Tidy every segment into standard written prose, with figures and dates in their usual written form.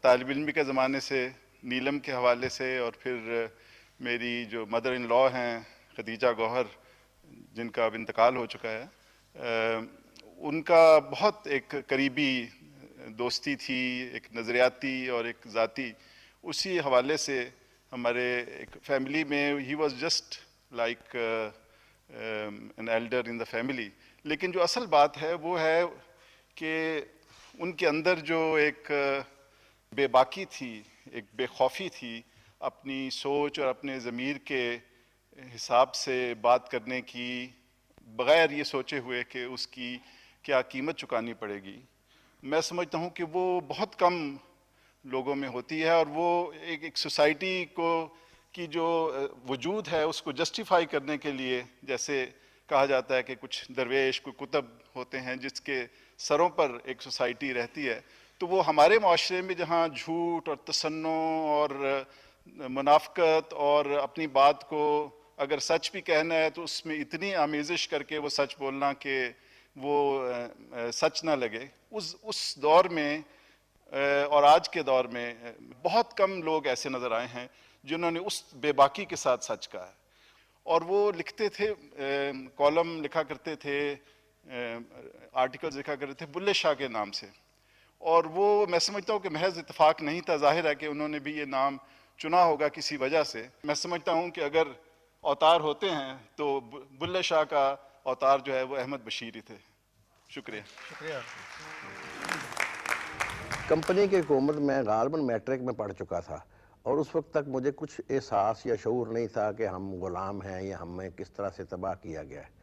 طالب علمی کے زمانے سے نیلم کے حوالے سے، اور پھر میری جو مدر ان لا ہیں خدیجہ گوہر، جن کا اب انتقال ہو چکا ہے، ان کا بہت ایک قریبی دوستی تھی، ایک نظریاتی اور ایک ذاتی. اسی حوالے سے ہمارے ایک فیملی میں he was just like an elder in the family. لیکن جو اصل بات ہے وہ ہے کہ ان کے اندر جو ایک بے باکی تھی، ایک بے خوفی تھی، اپنی سوچ اور اپنے ضمیر کے حساب سے بات کرنے کی، بغیر یہ سوچے ہوئے کہ اس کی کیا قیمت چکانی پڑے گی. میں سمجھتا ہوں کہ وہ بہت کم لوگوں میں ہوتی ہے، اور وہ ایک سوسائٹی کو کی جو وجود ہے اس کو جسٹیفائی کرنے کے لیے، جیسے کہا جاتا ہے کہ کچھ درویش، کوئی کتب ہوتے ہیں جس کے سروں پر ایک سوسائٹی رہتی ہے، تو وہ ہمارے معاشرے میں جہاں جھوٹ اور تصنع اور منافقت اور اپنی بات کو اگر سچ بھی کہنا ہے تو اس میں اتنی آمیزش کر کے وہ سچ بولنا کہ وہ سچ نہ لگے، اس دور میں اور آج کے دور میں بہت کم لوگ ایسے نظر آئے ہیں جنہوں نے اس بے باکی کے ساتھ سچ کہا ہے. اور وہ لکھتے تھے، کالم لکھا کرتے تھے، آرٹیکلز لکھا کرتے تھے بلے شاہ کے نام سے. اور وہ میں سمجھتا ہوں کہ محض اتفاق نہیں تھا، ظاہر ہے کہ انہوں نے بھی یہ نام چنا ہوگا کسی وجہ سے. میں سمجھتا ہوں کہ اگر اوتار ہوتے ہیں تو بلے شاہ کا اوتار جو ہے وہ احمد بشیر ہی تھے. شکریہ. شکریہ. کمپنی کی حکومت میں غالباً میٹرک میں پڑھ چکا تھا، اور اس وقت تک مجھے کچھ احساس یا شعور نہیں تھا کہ ہم غلام ہیں یا ہمیں کس طرح سے تباہ کیا گیا ہے.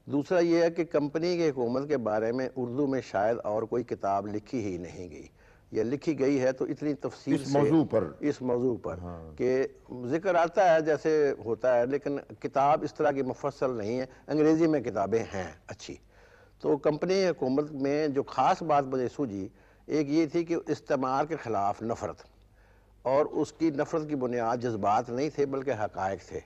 دوسرا یہ ہے کہ کمپنی کی حکومت کے بارے میں اردو میں شاید اور کوئی کتاب لکھی ہی نہیں گئی، یا لکھی گئی ہے تو اتنی تفصیل سے اس موضوع پر کہ ذکر آتا ہے جیسے ہوتا ہے، لیکن کتاب اس طرح کی مفصل نہیں ہے. انگریزی میں کتابیں ہیں اچھی. تو کمپنی حکومت میں جو خاص بات مجھے سوجھی ایک یہ تھی کہ استعمار کے خلاف نفرت، اور اس کی نفرت کی بنیاد جذبات نہیں تھے بلکہ حقائق تھے.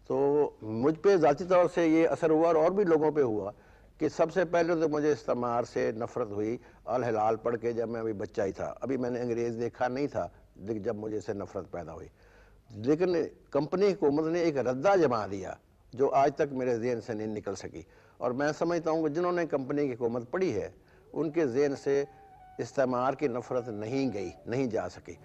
تو مجھ پہ ذاتی طور سے یہ اثر ہوا، اور بھی لوگوں پہ ہوا، کہ سب سے پہلے تو مجھے استعمار سے نفرت ہوئی الہلال پڑھ کے، جب میں ابھی بچہ ہی تھا. ابھی میں نے انگریز دیکھا نہیں تھا جب مجھے سے نفرت پیدا ہوئی. لیکن کمپنی حکومت نے ایک ردہ جما دیا جو آج تک میرے ذہن سے نہیں نکل سکی. اور میں سمجھتا ہوں کہ جنہوں نے کمپنی کی حکومت پڑھی ہے ان کے ذہن سے استعمار کی نفرت نہیں گئی، نہیں جا سکی.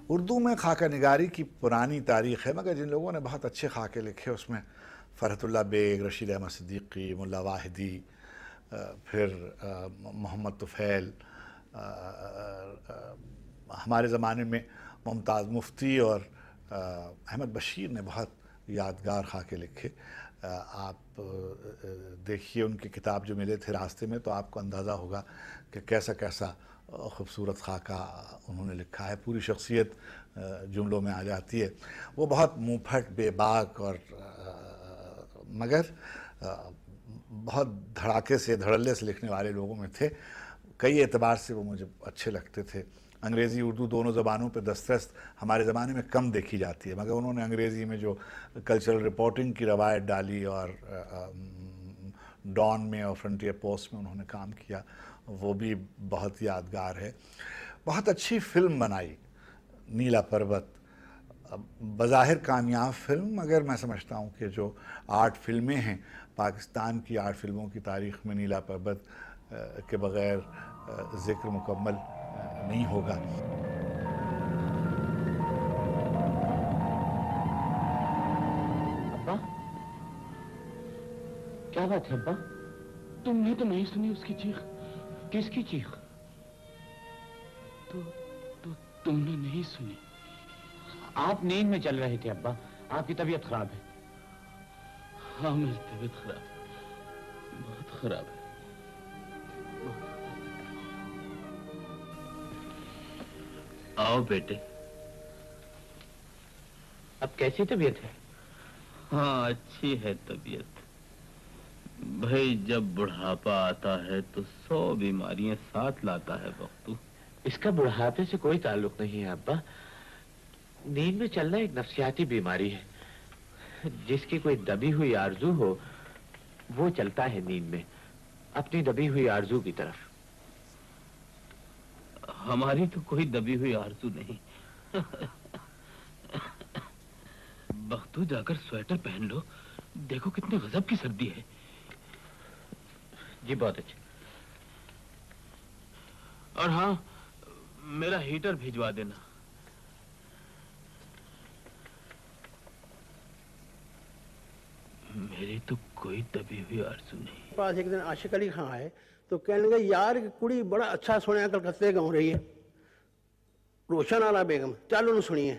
اردو میں خاکہ نگاری کی پرانی تاریخ ہے، مگر جن لوگوں نے بہت اچھے خاکے لکھے اس میں فرحت اللہ بیگ، رشید احمد صدیقی، ملا واحدی، پھر محمد طفیل، ہمارے زمانے میں ممتاز مفتی اور احمد بشیر نے بہت یادگار خاکے لکھے. آپ دیکھیے ان کی کتاب جو ملے تھے راستے میں تو آپ کو اندازہ ہوگا کہ کیسا کیسا خوبصورت خاکہ انہوں نے لکھا ہے. پوری شخصیت جملوں میں آ جاتی ہے. وہ بہت منہ پھٹ، بے باک اور مگر بہت دھڑاکے سے، دھڑلے سے لکھنے والے لوگوں میں تھے. کئی اعتبار سے وہ مجھے اچھے لگتے تھے. انگریزی اردو دونوں زبانوں پہ دسترس ہمارے زمانے میں کم دیکھی جاتی ہے، مگر انہوں نے انگریزی میں جو کلچرل رپورٹنگ کی روایت ڈالی اور ڈان میں اور فرنٹیئر پوسٹ میں انہوں نے کام کیا، وہ بھی بہت یادگار ہے۔ بہت اچھی فلم بنائی نیلا پروت، بظاہر کامیاب فلم، مگر میں سمجھتا ہوں کہ جو 8 فلمیں ہیں پاکستان کی 8 فلموں کی تاریخ میں نیلا پروت کے بغیر ذکر مکمل نہیں ہوگا۔ ابا کیا بات ہے ابا؟ تم نے تو نہیں سنی اس کی چیخ؟ کس کی چیخ؟ تو تم نے نہیں سنی؟ آپ نیند میں چل رہے تھے ابا، آپ کی طبیعت خراب ہے۔ ہاں میری طبیعت خراب ہے، بہت خراب ہے۔ آؤ بیٹے۔ اب کیسی طبیعت ہے؟ ہاں اچھی ہے طبیعت بھائی، جب بڑھاپا آتا ہے تو 100 بیماریاں ساتھ لاتا ہے بختو۔ اس کا بڑھاپے سے کوئی تعلق نہیں ہے ابا، نیند میں چلنا ایک نفسیاتی بیماری ہے۔ جس کی کوئی دبی ہوئی آرزو ہو وہ چلتا ہے نیند میں اپنی دبی ہوئی آرزو کی طرف۔ ہماری تو کوئی دبی ہوئی آرزو نہیں۔ بختو جا کر سویٹر پہن لو، دیکھو کتنے غضب کی سردی ہے۔ جی بہت اچھا۔ اور ہاں میرا ہیٹر بھیجوا دینا۔ میری تو کوئی دبی ہوئی آرزو نہیں۔ پاس ایک دن عاشق علی خان آئے تو کہنے لگے یار کڑی بڑا اچھا سنیا کلکتے گاؤں رہی ہے، روشن آلا بیگم، چلو انہوں سنیے۔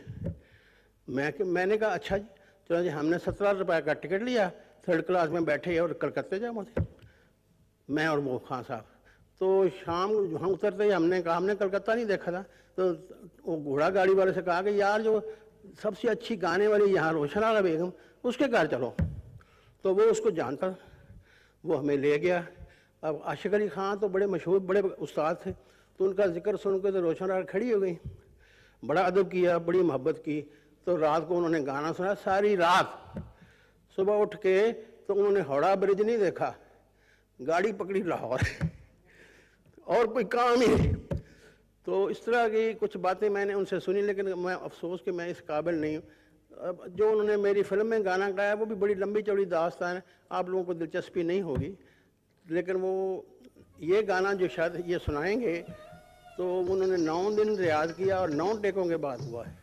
میں نے کہا اچھا جی، چلو جی، ہم نے 17 روپے کا ٹکٹ لیا، 3rd کلاس میں بیٹھے اور کلکتے جا مجھے، میں اور وہ خان صاحب۔ تو شام ہم اترتے ہی ہم نے کہا ہم نے کلکتہ نہیں دیکھا تھا، تو وہ گھوڑا گاڑی والے سے کہا کہ یار جو سب سے اچھی گانے والی یہاں روشن آلا بیگم، اس کے گھر چلو۔ تو وہ اس کو جانتا، وہ ہمیں لے گیا۔ اب عاشق علی خان تو بڑے مشہور بڑے استاد تھے، تو ان کا ذکر سن کے تو روشن آر کھڑی ہو گئی، بڑا ادب کیا، بڑی محبت کی۔ تو رات کو انہوں نے گانا سنا ساری رات۔ صبح اٹھ کے تو انہوں نے ہاوڑہ برج نہیں دیکھا، گاڑی پکڑی لاہور، اور کوئی کام ہی نہیں۔ تو اس طرح کی کچھ باتیں میں نے ان سے سنی، لیکن میں افسوس کہ میں اس قابل نہیں ہوں۔ جو انہوں نے میری فلم میں گانا گایا وہ بھی بڑی لمبی چوڑی داستان ہے، آپ لوگوں کو دلچسپی نہیں ہوگی، لیکن وہ یہ گانا جو شاید یہ سنائیں گے تو انہوں نے 9 دن ریاض کیا اور 9 ٹیکوں کے بعد ہوا ہے۔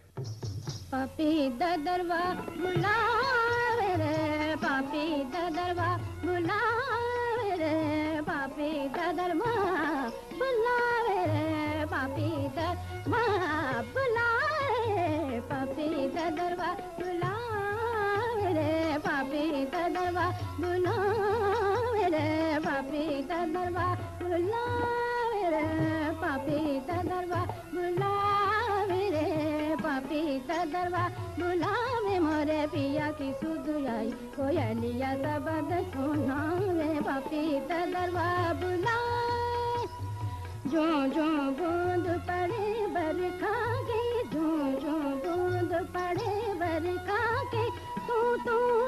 پاپی دا دروا بلاوے رے، پاپی دا دروا بلاوے رے، پاپی دا دروا بلاوے رے، پاپی دروا بلاوے، پاپی دا دروا بلاوے رے، پاپی دا دروا بلاوے رے، پاپی دا دروا بلاوے رے، پاپی دا دروا بلاوے رے، پاپی دا دروا بلاوے، مورے پیا کی سدھ آئی کوئلیا سبد سناوے، پاپی دا دروا بلاوے، جو جو بوند پڑے برکھا کے، جو جو بوند پڑے برکھا کے، تو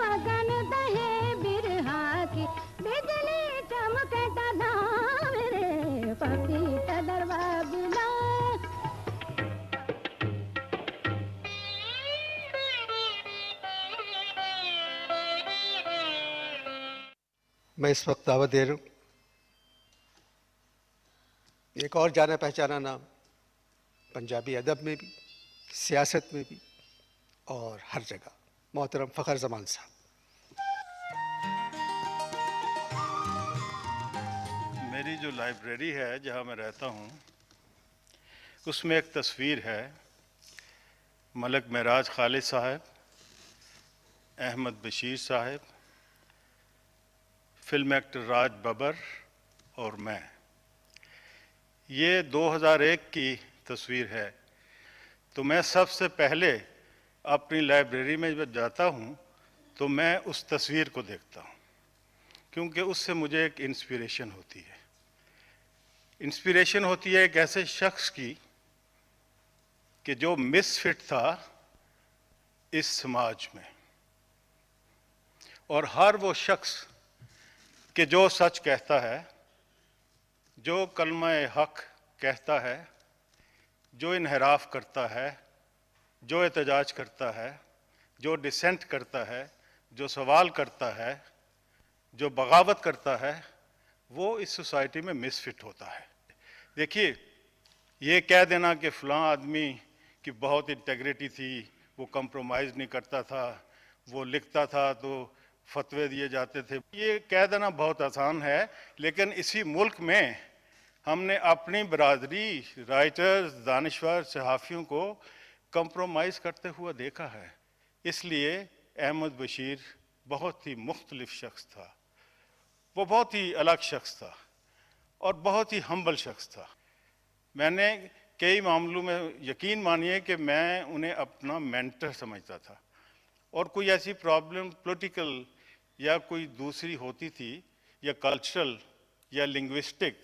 اگن دہے برہا کی، بجلی چمکے ڈلاوے رے، پاپی دا دروا بلاوے۔ میں اس وقت دعوت دے رہا ہوں ایک اور جانا پہچانا نام، پنجابی ادب میں بھی، سیاست میں بھی، اور ہر جگہ، محترم فخر زمان صاحب۔ میری جو لائبریری ہے جہاں میں رہتا ہوں اس میں ایک تصویر ہے، ملک معراج خالد صاحب، احمد بشیر صاحب، فلم ایکٹر راج ببر اور میں۔ یہ 2001 کی تصویر ہے۔ تو میں سب سے پہلے اپنی لائبریری میں جب جاتا ہوں تو میں اس تصویر کو دیکھتا ہوں، کیونکہ اس سے مجھے ایک انسپریشن ہوتی ہے۔ انسپریشن ہوتی ہے ایک ایسے شخص کی کہ جو مس فٹ تھا اس سماج میں، اور ہر وہ شخص کہ جو سچ کہتا ہے، جو کلمہ حق کہتا ہے، جو انحراف کرتا ہے، جو احتجاج کرتا ہے، جو ڈسینٹ کرتا ہے، جو سوال کرتا ہے، جو بغاوت کرتا ہے، وہ اس سوسائٹی میں مس فٹ ہوتا ہے۔ دیکھیے، یہ کہہ دینا کہ فلاں آدمی کی بہت انٹیگریٹی تھی، وہ کمپرومائز نہیں کرتا تھا، وہ لکھتا تھا تو فتوے دیے جاتے تھے، یہ کہہ دینا بہت آسان ہے، لیکن اسی ملک میں ہم نے اپنی برادری، رائٹرز، دانشور، صحافیوں کو کمپرومائز کرتے ہوا دیکھا ہے۔ اس لیے احمد بشیر بہت ہی مختلف شخص تھا، وہ بہت ہی الگ شخص تھا اور بہت ہی ہمبل شخص تھا۔ میں نے کئی معاملوں میں یقین مانیے کہ میں انہیں اپنا مینٹر سمجھتا تھا، اور کوئی ایسی پرابلم پولیٹیکل یا کوئی دوسری ہوتی تھی یا کلچرل یا لنگوسٹک،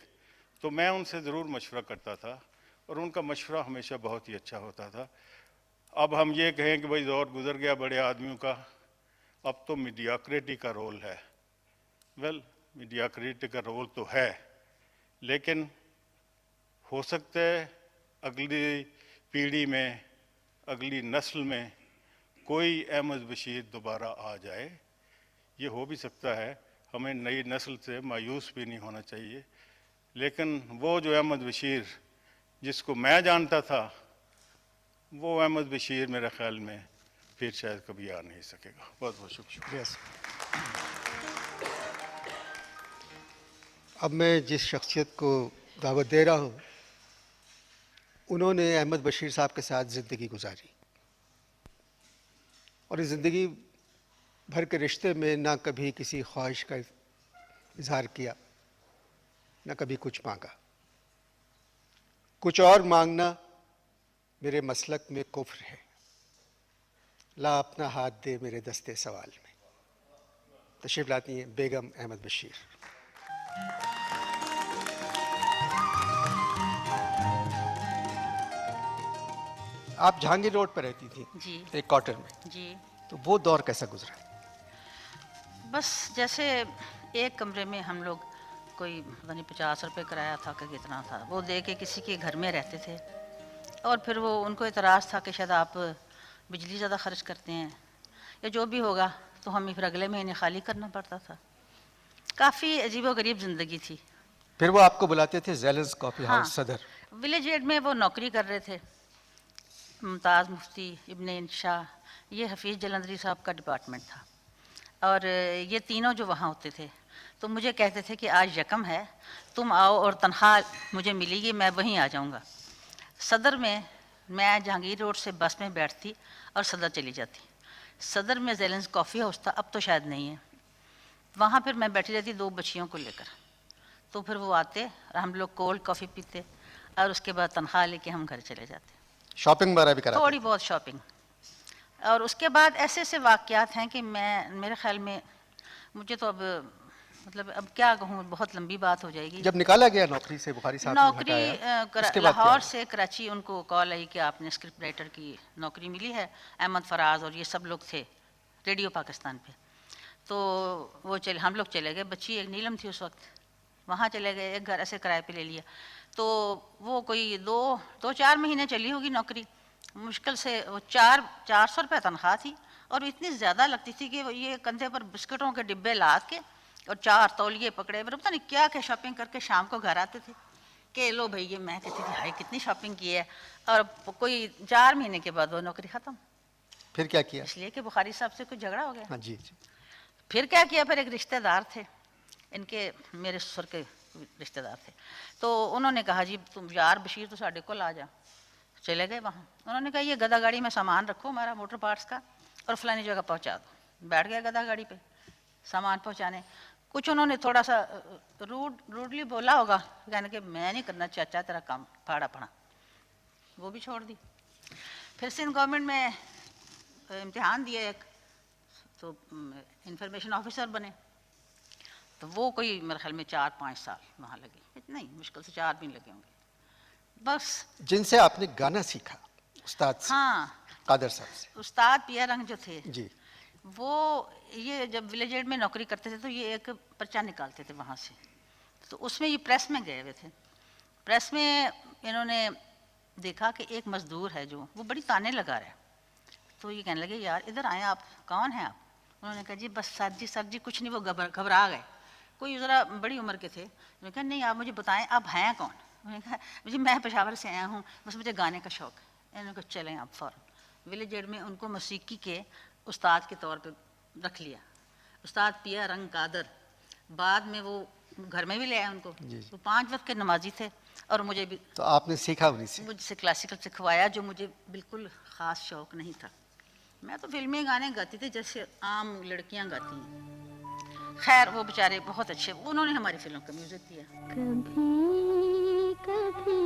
تو میں ان سے ضرور مشورہ کرتا تھا، اور ان کا مشورہ ہمیشہ بہت ہی اچھا ہوتا تھا۔ اب ہم یہ کہیں کہ بھائی دور گزر گیا بڑے آدمیوں کا، اب تو میڈیاکریٹی کا رول ہے۔ ویل، میڈیاکریٹی کا رول تو ہے، لیکن ہو سکتا ہے اگلی پیڑھی میں، اگلی نسل میں کوئی احمد بشیر دوبارہ آ جائے، یہ ہو بھی سکتا ہے۔ ہمیں نئی نسل سے مایوس بھی نہیں ہونا چاہیے، لیکن وہ جو احمد بشیر جس کو میں جانتا تھا، وہ احمد بشیر میرے خیال میں پھر شاید کبھی آ نہیں سکے گا۔ بہت بہت شکریہ۔ اب میں جس شخصیت کو دعوت دے رہا ہوں، انہوں نے احمد بشیر صاحب کے ساتھ زندگی گزاری، اور اس زندگی بھر کے رشتے میں نہ کبھی کسی خواہش کا اظہار کیا، نہ کبھی کچھ مانگا۔ کچھ اور مانگنا میرے مسلک میں کفر ہے، لا اپنا ہاتھ دے میرے دستے سوال میں۔ تشریف لاتی ہیں بیگم احمد بشیر۔ آپ جہانگیر روڈ پر رہتی تھی جی ایک کوارٹر میں، جی، تو وہ دور کیسا گزرا؟ بس جیسے ایک کمرے میں ہم لوگ کوئی پتہ نہیں 50 روپے کرایہ تھا کہ کتنا تھا، وہ دے کے کسی کے گھر میں رہتے تھے، اور پھر وہ ان کو اعتراض تھا کہ شاید آپ بجلی زیادہ خرچ کرتے ہیں یا جو بھی ہوگا، تو ہمیں پھر اگلے مہینے خالی کرنا پڑتا تھا۔ کافی عجیب و غریب زندگی تھی۔ پھر وہ آپ کو بلاتے تھے زیلنز کافی ہاؤس صدر؟ ولیج ایڈ میں وہ نوکری کر رہے تھے، ممتاز مفتی، ابن انشا، یہ حفیظ جلندری صاحب کا ڈپارٹمنٹ تھا، اور یہ تینوں جو وہاں ہوتے تھے تو مجھے کہتے تھے کہ آج یکم ہے، تم آؤ اور تنخواہ مجھے ملے گی، میں وہیں آ جاؤں گا۔ صدر میں جہانگیر روڈ سے بس میں بیٹھتی اور صدر چلی جاتی۔ صدر میں زیلنز کافی ہاؤس تھا، اب تو شاید نہیں ہے، وہاں پھر میں بیٹھی رہتی 2 بچیوں کو لے کر، تو پھر وہ آتے اور ہم لوگ کولڈ کافی پیتے، اور اس کے بعد تنخواہ لے کے ہم گھر چلے جاتے۔ شاپنگ وغیرہ بھی کراتے؟ تھوڑی بہت شاپنگ، اور اس کے بعد ایسے ایسے واقعات ہیں کہ میرے خیال میں مجھے تو اب کیا کہوں، بہت لمبی بات ہو جائے گی۔ جب نکالا گیا نوکری سے بخاری صاحب نے ہٹایا، لاہور سے کراچی ان کو کال آئی کہ آپ نے اسکرپٹ رائٹر کی نوکری ملی ہے، احمد فراز اور یہ سب لوگ تھے ریڈیو پاکستان پہ، تو وہ ہم لوگ چلے گئے، بچی ایک نیلم تھی اس وقت، وہاں چلے گئے، ایک گھر ایسے کرائے پہ لے لیا، تو وہ کوئی 2-4 مہینے چلی ہوگی نوکری، مشکل سے وہ 400 روپے تنخواہ تھی، اور اتنی زیادہ لگتی تھی کہ یہ کندھے پر بسکٹوں کے ڈبے لاد کے اور 4 تولیے پکڑے ہوئے، پتہ نہیں کیا شاپنگ کر کے شام کو گھر آتے تھے کہ لو بھائی یہ، میں کہتی تھی ہائی کتنی شاپنگ کی ہے، اور کوئی 4 مہینے کے بعد وہ نوکری ختم۔ پھر کیا کیا؟ اس لیے کہ بخاری صاحب سے کچھ جھگڑا ہو گیا۔ ہاں جی جی۔ پھر کیا کیا، پھر ایک رشتہ دار تھے ان کے، میرے سسر کے رشتہ دار تھے، تو انہوں نے کہا جی تم یار بشیر تو ساڈے کول آ جا، چلے گئے وہاں، انہوں نے کہا یہ گدا گاڑی میں سامان رکھو ہمارا موٹر پارٹس کا اور فلانی جگہ پہنچا دو، بیٹھ گیا گدا گاڑی پہ سامان پہنچانے۔ کچھ انہوں نے تھوڑا سا روڈلی بولا ہوگا، کہنے کہ میں نہیں کرنا چاچا تیرا کام پھاڑا پڑا، وہ بھی چھوڑ دی۔ پھر سندھ گورنمنٹ میں امتحان دیا ایک، تو انفارمیشن آفیسر بنے، تو وہ کوئی میرے خیال میں 4-5 سال وہاں لگے، اتنا ہی مشکل سے 4 بھی لگے ہوں گے بس۔ جن سے آپ نے گانا سیکھا استاد سے ہاں قادر صاحب سے استاد پیا رنگ جو تھے جی وہ یہ جب ولیج ایڈ میں نوکری کرتے تھے تو یہ ایک پرچہ نکالتے تھے وہاں سے، تو اس میں یہ پریس میں گئے ہوئے تھے. پریس میں انہوں نے دیکھا کہ ایک مزدور ہے جو وہ بڑی تانے لگا رہا ہے، تو یہ کہنے لگے یار ادھر آئیں آپ، کون ہیں آپ؟ انہوں نے کہا جی بس سر جی کچھ نہیں، وہ گھبرا گئے. کوئی ذرا بڑی عمر کے تھے. انہوں نے کہا نہیں آپ مجھے بتائیں آپ ہیں کون؟ انہوں نے کہا جی میں پشاور سے آیا ہوں، بس مجھے گانے کا شوق ہے. انہوں نے کہا چلیں آپ فوراً ولیج ایڈ میں ان کو موسیقی کے استاد کے طور پہ رکھ لیا. استاد پیا رنگ قادر بعد میں وہ گھر میں بھی لے آئے ان کو. وہ 5 وقت کے نمازی تھے اور مجھے بھی تو آپ نے سیکھا انہیں سے؟ مجھ سے کلاسیکل سکھوایا جو مجھے بالکل خاص شوق نہیں تھا. میں تو فلمی گانے گاتی تھی جیسے عام لڑکیاں گاتی ہیں. خیر وہ بیچارے بہت اچھے، انہوں نے ہماری فلم کا میوزک دیا. کبھی کبھی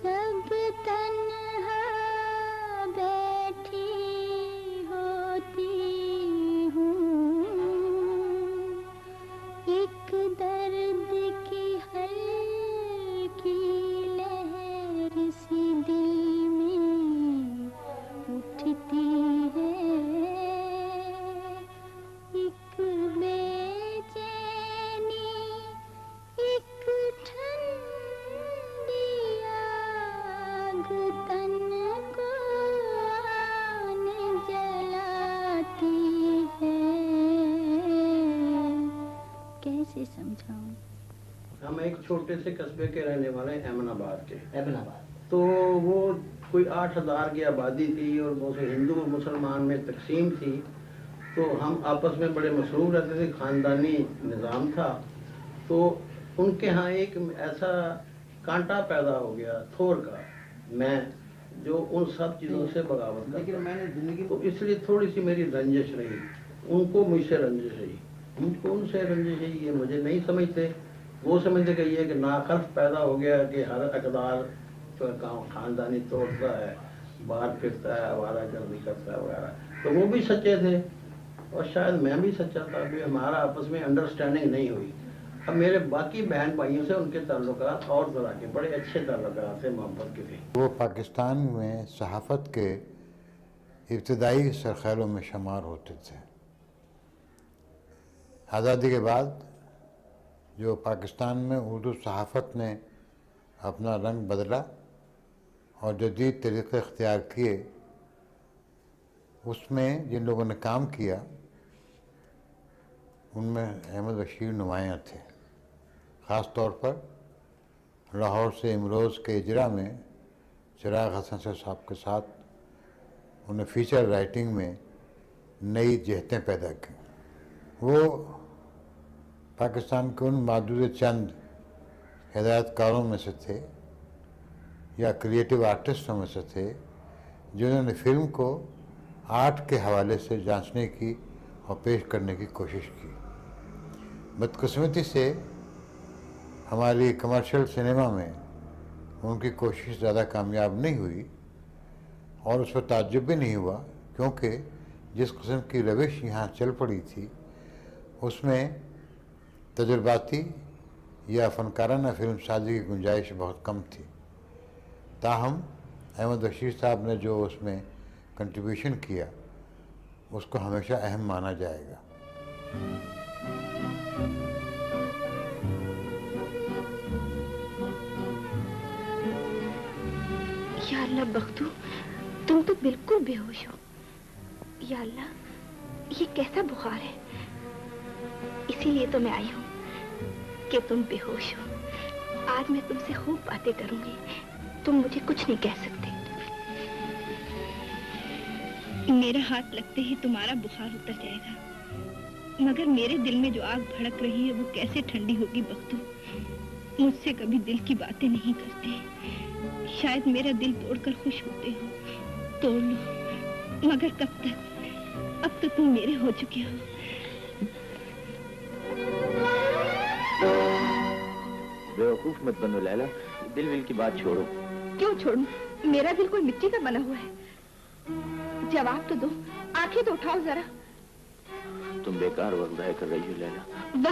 جب تنہا بیٹھی ہوتی ہوں، ایک درد کی ہلکی لہر سی دل میں اٹھتی ہے، ایک بے چینی، ایک ٹھنڈی آگ تن کو آن جلاتی ہے. کیسے سمجھاؤں؟ ہم ایک چھوٹے سے قصبے کے رہنے والے ہیں، ایمن آباد کے. تو وہ کوئی 8,000 کی آبادی تھی اور وہ ہندو اور مسلمان میں تقسیم تھی. تو ہم آپس میں بڑے مصروف رہتے تھے، خاندانی نظام تھا. تو ان کے ہاں ایک ایسا کانٹا پیدا ہو گیا تھور کا، میں جو ان سب چیزوں سے بغاوت کرتا. تو اس لیے تھوڑی سی میری رنجش رہی، ان کو مجھ سے رنجش رہی، ان کو ان سے رنجش رہی. یہ مجھے نہیں سمجھتے، وہ سمجھتے کہ یہ کہ ناخلف پیدا ہو گیا کہ ہر اقدار خاندانی توڑتا ہے، باہر پھرتا ہے، آوارہ گردی کرتا ہے وغیرہ. تو وہ بھی سچے تھے اور شاید میں بھی سچا تھا. ابھی ہمارا آپس میں انڈرسٹینڈنگ نہیں ہوئی. اب میرے باقی بہن بھائیوں سے ان کے تعلقات اور طرح کے بڑے اچھے تعلقات تھے، محبت کے تھے. وہ پاکستان میں صحافت کے ابتدائی سرخیلوں میں شمار ہوتے تھے. آزادی کے بعد جو پاکستان میں اردو صحافت نے اپنا رنگ بدلا اور جدید طریقے اختیار کیے، اس میں جن لوگوں نے کام کیا ان میں احمد بشیر نمایاں تھے. خاص طور پر لاہور سے امروز کے اجرا میں چراغ حسن صاحب کے ساتھ انہوں نے فیچر رائٹنگ میں نئی جہتیں پیدا کی. وہ پاکستان کے ان معدود چند ہدایت کاروں میں سے تھے یا کریٹیو آرٹسٹوں میں سے تھے جنہوں نے فلم کو آرٹ کے حوالے سے جانچنے کی اور پیش کرنے کی کوشش کی. بدقسمتی سے ہماری کمرشل سنیما میں ان کی کوشش زیادہ کامیاب نہیں ہوئی اور اس پر تعجب بھی نہیں ہوا، کیونکہ جس قسم کی روش یہاں چل پڑی تھی اس میں تجرباتی یا فنکارانہ فلم سازی کی گنجائش بہت کم تھی. تاہم احمد بشیر صاحب نے جو اس میں کنٹریبیوشن کیا اس کو ہمیشہ اہم مانا جائے گا. یا اللہ بختو، تم تو بالکل بے ہوش ہو. یا اللہ یہ کیسا بخار ہے؟ اسی لیے تو میں آئی ہوں کہ تم بے ہوش ہو. آج میں تم سے خوب باتیں کروں گی، تم مجھے کچھ نہیں کہہ سکتے. میرا ہاتھ لگتے ہی تمہارا بخار اتر جائے گا، مگر میرے دل میں جو آگ بھڑک رہی ہے وہ کیسے ٹھنڈی ہوگی بختو؟ مجھ سے کبھی دل کی باتیں نہیں کرتے. شاید میرا دل توڑ کر خوش ہوتے ہو، توڑ لو، مگر کب تک؟ اب تو تم میرے ہو چکے ہو. بیوقوف مت بنو لیلا، دل ول کی بات چھوڑو. کیوں چھوڑوں؟ میرا دل کوئی مٹی کا بنا ہوا ہے. جواب تو دو، آنکھیں تو اٹھاؤ ذرا. تم بیکار وقت ضائع کر رہی ہو لیلا.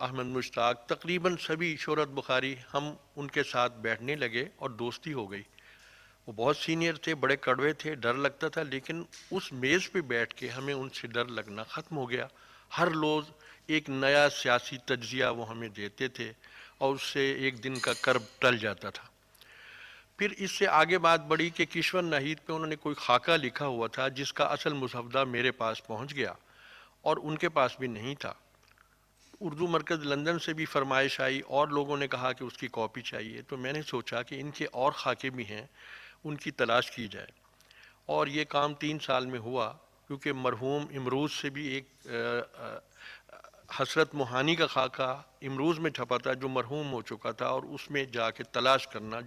احمد مشتاق، تقریباً سبھی، شہرت بخاری، ہم ان کے ساتھ بیٹھنے لگے اور دوستی ہو گئی۔ وہ بہت سینئر تھے، بڑے کڑوے تھے، ڈر لگتا تھا، لیکن اس میز پہ بیٹھ کے ہمیں ان سے ڈر لگنا ختم ہو گیا۔ ہر روز ایک نیا سیاسی تجزیہ وہ ہمیں دیتے تھے اور اس سے ایک دن کا کرب ٹل جاتا تھا۔ پھر اس سے آگے بات بڑھی کہ کشور ناہید پہ انہوں نے کوئی خاکہ لکھا ہوا تھا جس کا اصل مسودہ میرے پاس پہنچ گیا اور ان کے پاس بھی نہیں تھا۔ اردو مرکز لندن سے بھی فرمائش آئی اور لوگوں نے کہا کہ اس کی کاپی چاہیے، تو میں نے سوچا کہ ان کے اور خاکے بھی ہیں، ان کی تلاش کی جائے، اور یہ کام 3 سال میں ہوا، کیونکہ مرحوم امروز سے بھی ایک حسرت موہانی کا خاکہ امروز میں چھپا تھا جو مرحوم ہو چکا تھا، اور اس میں جا کے تلاش کرنا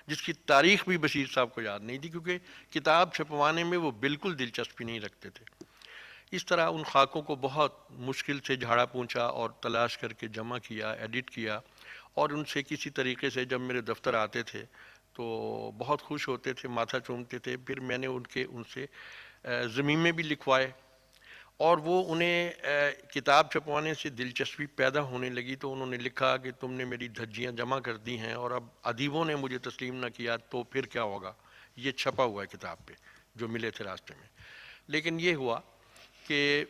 جس کی تاریخ بھی بشیر صاحب کو یاد نہیں تھی، کیونکہ کتاب چھپوانے میں وہ بالکل دلچسپی نہیں رکھتے تھے۔ اس طرح ان خاکوں کو بہت مشکل سے جھاڑا پونچھا اور تلاش کر کے جمع کیا، ایڈٹ کیا، اور ان سے کسی طریقے سے جب میرے دفتر آتے تھے تو بہت خوش ہوتے تھے، ماتھا چومتے تھے۔ پھر میں نے ان سے ضمیمے بھی لکھوائے، اور وہ انہیں کتاب چھپوانے سے دلچسپی پیدا ہونے لگی، تو انہوں نے لکھا کہ تم نے میری دھجیاں جمع کر دی ہیں اور اب ادیبوں نے مجھے تسلیم نہ کیا تو پھر کیا ہوگا۔ یہ چھپا ہوا ہے کتاب پہ، جو ملے تھے راستے میں۔ لیکن یہ ہوا کہ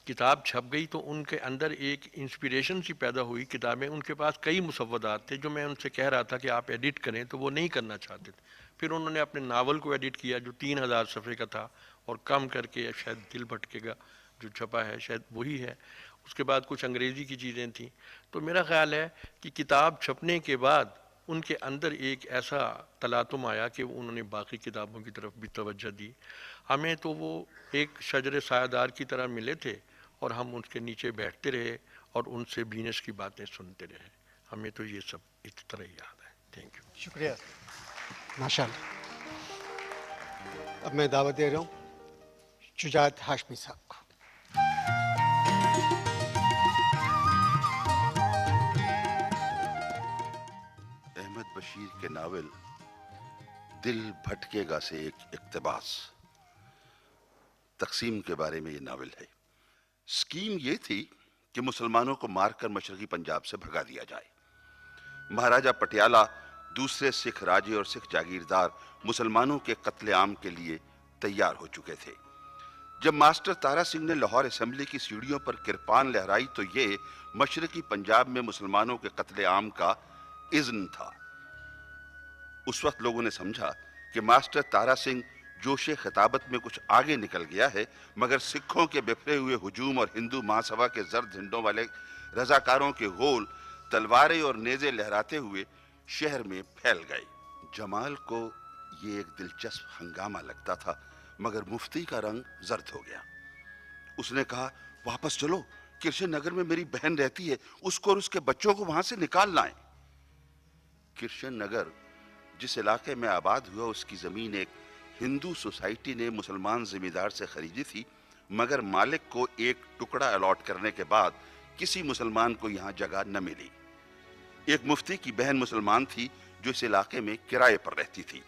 کتاب چھپ گئی تو ان کے اندر ایک انسپیریشن سی پیدا ہوئی کتابیں، ان کے پاس کئی مسودات تھے جو میں ان سے کہہ رہا تھا کہ آپ ایڈٹ کریں، تو وہ نہیں کرنا چاہتے تھے۔ پھر انہوں نے اپنے ناول کو ایڈٹ کیا جو 3000 صفحے کا تھا، اور کم کر کے شاید دل بھٹکے گا جو چھپا ہے شاید وہی ہے۔ اس کے بعد کچھ انگریزی کی چیزیں تھیں۔ تو میرا خیال ہے کہ کتاب چھپنے کے بعد ان کے اندر ایک ایسا تلاطم آیا کہ انہوں نے باقی کتابوں کی طرف بھی توجہ دی۔ ہمیں تو وہ ایک شجر سایہ دار کی طرح ملے تھے، اور ہم ان کے نیچے بیٹھتے رہے اور ان سے بینش کی باتیں سنتے رہے۔ ہمیں تو یہ سب اس طرح یاد ہے۔ Thank you. شکریہ، ماشاء اللہ۔ اب میں دعوت دے رہا ہوں شجاعت ہاشمی صاحب کو۔ احمد بشیر کے ناول دل بھٹکے گا سے ایک اقتباس۔ تقسیم کے بارے میں یہ ناول ہے۔ سکیم یہ تھی کہ مسلمانوں کو مار کر مشرقی پنجاب سے بھگا دیا جائے۔ مہاراجہ پٹیالہ، دوسرے سکھ راجے اور سکھ جاگیردار مسلمانوں کے قتل عام کے لیے تیار ہو چکے تھے۔ جب ماسٹر تارا سنگھ نے لاہور اسمبلی کی سیڑھیوں پر کرپان لہرائی تو یہ مشرقی پنجاب میں مسلمانوں کے قتل عام کا اذن تھا۔ اس وقت لوگوں نے سمجھا کہ ماسٹر تارا سنگھ جوش خطابت میں کچھ آگے نکل گیا ہے، مگر سکھوں کے بکھرے ہوئے ہجوم اور ہندو مہاسبھا کے زرد جھنڈوں والے رضاکاروں کے غول تلواریں اور نیزے لہراتے ہوئے شہر میں پھیل گئے۔ جمال کو یہ ایک دلچسپ ہنگامہ لگتا تھا، مگر مفتی کا رنگ زرد ہو گیا۔ اس نے کہا، واپس چلو، کرشن نگر میں میری بہن رہتی ہے، اس کو اور اس کے بچوں کو وہاں سے نکال لائیں۔ کرشن نگر جس علاقے میں آباد ہوا، اس کی زمین ایک ہندو سوسائٹی نے مسلمان ذمہ دار سے خریدی تھی، مگر مالک کو ایک ٹکڑا الاٹ کرنے کے بعد کسی مسلمان کو یہاں جگہ نہ ملی۔ ایک مفتی کی بہن مسلمان تھی جو اس علاقے میں کرائے پر رہتی تھی۔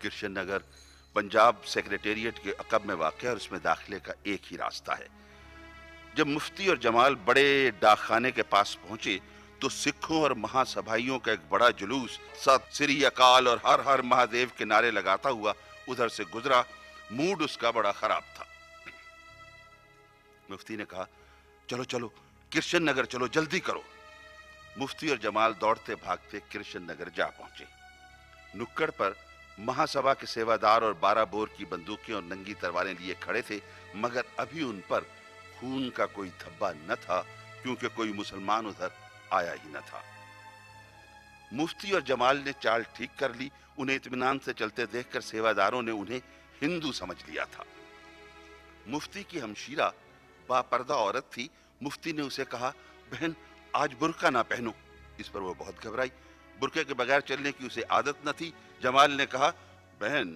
کرشن نگر پنجاب سیکریٹریٹ کے عقب میں واقع ہے اور اس میں داخلے کا ایک ہی راستہ ہے۔ جب مفتی اور جمال بڑے ڈاک خانے کے پاس پہنچے تو سکھوں اور مہا سبھائیوں کا ایک بڑا جلوس ست سری اکال اور ہر ہر مہادیو کے نعرے لگاتا ہوا ادھر سے گزرا۔ موڈ اس کا بڑا خراب تھا۔ مفتی نے کہا، چلو چلو کرشن نگر چلو، جلدی کرو۔ مفتی اور جمال دوڑتے بھاگتے کرشن نگر جا پہنچے۔ نکڑ پر مہا سبھا کے سیوادار اور 12 بور کی بندوقیں اور ننگی تلواریں لیے کھڑے تھے، مگر ابھی ان پر خون کا کوئی دھبا نہ تھا، کیونکہ کوئی مسلمان ادھر آیا ہی نہ تھا۔ مفتی اور جمال نے چال ٹھیک کر لی۔ انہیں اطمینان سے چلتے دیکھ کر سیواداروں نے انہیں ہندو سمجھ لیا تھا۔ مفتی کی ہمشیرہ با پردہ عورت تھی۔ مفتی نے اسے کہا، بہن آج برقع نہ پہنو۔ اس پر وہ بہت گھبرائی۔ برقعے کے بغیر چلنے کی اسے عادت نہ تھی۔ جمال نے کہا، بہن